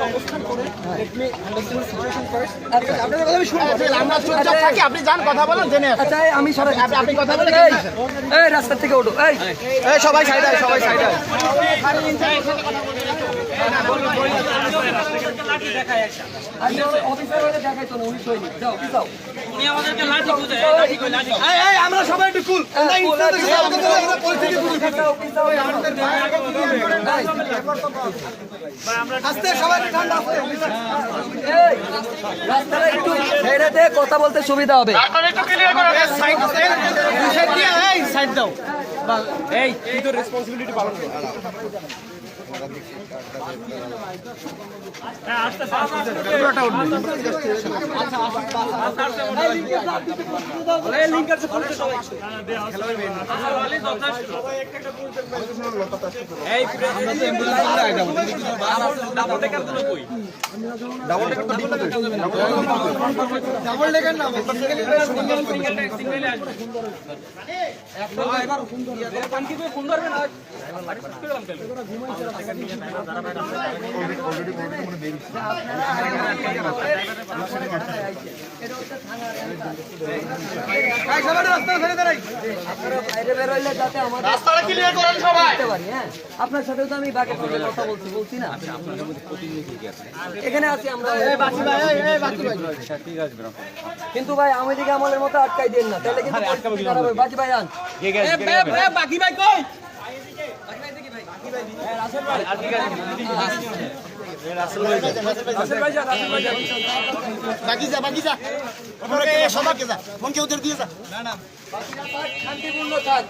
অবস্থান করে আপনি আন্ডারস্ট্যান্ড সিচুয়েশন ফার্স্ট আপনাদের কথা আমি শুনবো আমরা চুপচাপ থাকি আপনি যান কথা বলেন জেনে আচ্ছা আমি সবাই আপনি কথা বলেন এই রাস্তা থেকে ওঠো এই সবাই সাইড আয় সবাই সাইড আয় অফিসার হলে দেখাই তো না উনি সৈনিক যাও কি যাও উনি আমাদেরকে লাঠি খুঁজে লাঠি কই লাঠি এই আমরা সবাই একটু কুল পরিস্থিতি আস্তে সবাই ঠান্ডা আছে এই রাস্তাটা একটু ছেড়ে দে কথা বলতে সুবিধা হবে রাস্তাটা একটু ক্লিয়ার করো সাইড দিয়ে এই সাইড দাও এই তুই তো রেসপন্সিবিলিটি পালন কর আস্তে আস্তে পুরোটা উঠবে আচ্ছা এই লিংকার সে পুরো সবাই খেলোয়াড় যথেষ্ট একটা এই আমরা তো অ্যাম্বুলেন্স নিয়ে যাব ডাবল টেকার গুলো কই ডাবল টেকার তো ডিপো ডাবল টেকার না সিঙ্গেলে আসবে এবার সুন্দর পান কি সুন্দর হবে না আপনার সাথেও তো আমি বাকি কথা বলছি না এখানে আছি আমরা কিন্তু ভাই আমি দিকে আমলের মতো আটকাই দেন না তাহলে কিন্তু বাকি ভাই আন বাকি ভাই কই বাকি যা সবাইকে যা মনকে ওদের দিয়ে যা না শান্তিপূর্ণ থাক